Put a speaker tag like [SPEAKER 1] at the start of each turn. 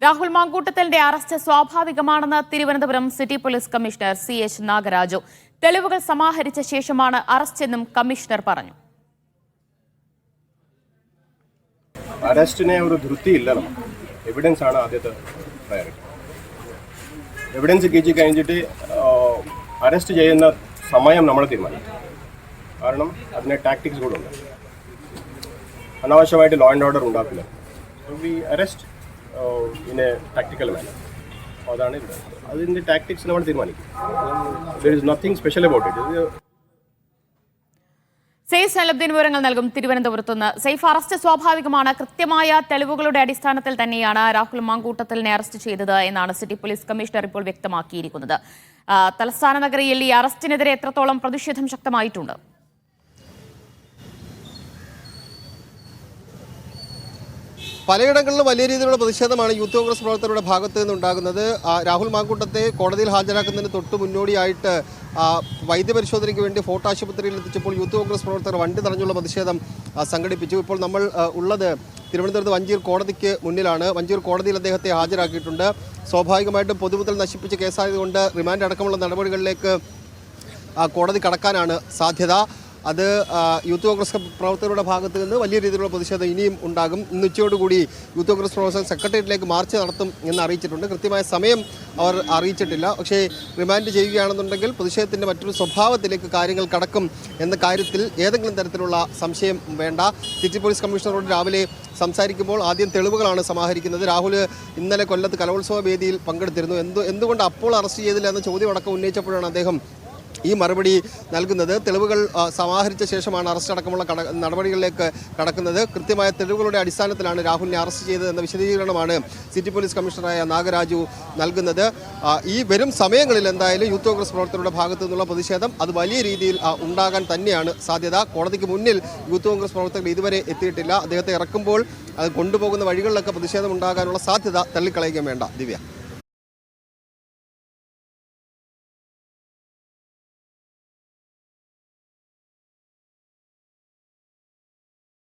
[SPEAKER 1] രാഹുൽ മാങ്കൂട്ടത്തലിന്റെ അറസ്റ്റ് സ്വാഭാവികമാണെന്ന് Thiruvananthapuram city police commissioner CH Nagaraju. തെളിവുകൾ സമാഹരിച്ച ശേഷമാണ് അറസ്റ്റെന്നും കമ്മീഷണർ പറഞ്ഞു.
[SPEAKER 2] അറസ്റ്റിനെ ഒരു ധൃതിയില്ല, നമുക്ക് എവിഡൻസ് ആണ് ആദ്യത്തെ പ്രയോറിറ്റി. എവിഡൻസ് കിട്ടി കഴിഞ്ഞിട്ട് അറസ്റ്റ് ചെയ്യുന്ന സമയം നമ്മൾ തീരുമാനിക്കും. കാരണം അതിന് ടാക്ടിക്സ് കൂടെ ഉണ്ട്. അനാവശ്യമായിട്ട് ലോ ആൻഡ് ഓർഡർ ഉണ്ടാക്കില്ല. We arrest in a tactical manner. അതാണ് ഇത്. അതിൻ്റെ ടാക്ടിക്സ് നമ്മൾ തീരുമാനിക്കും. There is nothing special about it.
[SPEAKER 1] Saif Zainuddin വിവരങ്ങൾ നൽകും തിരുവനന്തപുരത്ത് നിന്ന്. സെയ്ഫ്, അറസ്റ്റ് സ്വാഭാവികമാണ്. കൃത്യമായ തെളിവുകളുടെ അടിസ്ഥാനത്തിൽ തന്നെയാണ് രാഹുൽ മാങ്കൂട്ടത്തലിനെ അറസ്റ്റ് ചെയ്തത് എന്നാണ് സിറ്റി പോലീസ് കമ്മീഷണർ ഇപ്പോൾ വ്യക്തമാക്കിയിരിക്കുന്നത്. തലസ്ഥാന നഗരിയിൽ ഈ അറസ്റ്റിനെതിരെ എത്രത്തോളം പ്രതിഷേധം ശക്തമായിട്ടുണ്ട്?
[SPEAKER 3] പലയിടങ്ങളിലും വലിയ രീതിയിലുള്ള പ്രതിഷേധമാണ് യൂത്ത് കോൺഗ്രസ് പ്രവർത്തകരുടെ ഭാഗത്ത് നിന്നുണ്ടാകുന്നത്. രാഹുൽ മാങ്കൂട്ടത്തെ കോടതിയിൽ ഹാജരാക്കുന്നതിന് തൊട്ട് മുന്നോടിയായിട്ട് വൈദ്യപരിശോധനയ്ക്ക് വേണ്ടി ഫോർട്ട് ആശുപത്രിയിൽ എത്തിച്ചപ്പോൾ യൂത്ത് കോൺഗ്രസ് പ്രവർത്തകർ വണ്ടി തടഞ്ഞുള്ള പ്രതിഷേധം സംഘടിപ്പിച്ചു. ഇപ്പോൾ നമ്മൾ ഉള്ളത് തിരുവനന്തപുരത്ത് വഞ്ചിയൂർ കോടതിക്ക് മുന്നിലാണ്. വഞ്ചിയൂർ കോടതിയിൽ അദ്ദേഹത്തെ ഹാജരാക്കിയിട്ടുണ്ട്. സ്വാഭാവികമായിട്ടും പൊതുമുതൽ നശിപ്പിച്ച കേസായതുകൊണ്ട് റിമാൻഡ് അടക്കമുള്ള നടപടികളിലേക്ക് കോടതി കടക്കാനാണ് സാധ്യത. അത് യൂത്ത് കോൺഗ്രസ് പ്രവർത്തകരുടെ ഭാഗത്ത് നിന്ന് വലിയ രീതിയിലുള്ള പ്രതിഷേധം ഇനിയും ഉണ്ടാകും. ഇന്ന് ഉച്ചയോടുകൂടി യൂത്ത് കോൺഗ്രസ് പ്രവർത്തകർ സെക്രട്ടേറിയറ്റിലേക്ക് മാർച്ച് നടത്തും എന്ന് അറിയിച്ചിട്ടുണ്ട്. കൃത്യമായ സമയം അവർ അറിയിച്ചിട്ടില്ല. പക്ഷേ റിമാൻഡ് ചെയ്യുകയാണെന്നുണ്ടെങ്കിൽ പ്രതിഷേധത്തിൻ്റെ മറ്റൊരു സ്വഭാവത്തിലേക്ക് കാര്യങ്ങൾ കടക്കും എന്ന കാര്യത്തിൽ ഏതെങ്കിലും തരത്തിലുള്ള സംശയം വേണ്ട. സിറ്റി പോലീസ് കമ്മീഷണറോട് രാവിലെ സംസാരിക്കുമ്പോൾ ആദ്യം തെളിവുകളാണ് സമാഹരിക്കുന്നത്. രാഹുൽ ഇന്നലെ കൊല്ലത്ത് കലോത്സവ വേദിയിൽ പങ്കെടുത്തിരുന്നു. എന്തുകൊണ്ട് അപ്പോൾ അറസ്റ്റ് ചെയ്തില്ല എന്ന ചോദ്യം അടക്കം ഉന്നയിച്ചപ്പോഴാണ് അദ്ദേഹം ഈ മറുപടി നൽകുന്നത്. തെളിവുകൾ സമാഹരിച്ച ശേഷമാണ് അറസ്റ്റ് അടക്കമുള്ള നടപടികളിലേക്ക് കടക്കുന്നത്. കൃത്യമായ തെളിവുകളുടെ അടിസ്ഥാനത്തിലാണ് രാഹുലിനെ അറസ്റ്റ് ചെയ്തതെന്ന വിശദീകരണമാണ് സിറ്റി പോലീസ് കമ്മീഷണറായ നാഗരാജു നൽകുന്നത്. ഈ വരും സമയങ്ങളിൽ എന്തായാലും യൂത്ത് കോൺഗ്രസ് പ്രവർത്തകരുടെ ഭാഗത്തു നിന്നുള്ള പ്രതിഷേധം അത് വലിയ രീതിയിൽ ഉണ്ടാകാൻ തന്നെയാണ് സാധ്യത. കോടതിക്ക് മുന്നിൽ യൂത്ത് കോൺഗ്രസ് പ്രവർത്തകർ ഇതുവരെ എത്തിയിട്ടില്ല. അദ്ദേഹത്തെ ഇറക്കുമ്പോൾ അത് കൊണ്ടുപോകുന്ന വഴികളിലൊക്കെ പ്രതിഷേധം ഉണ്ടാകാനുള്ള സാധ്യത തള്ളിക്കളയുകയും വേണ്ട. ദിവ്യ.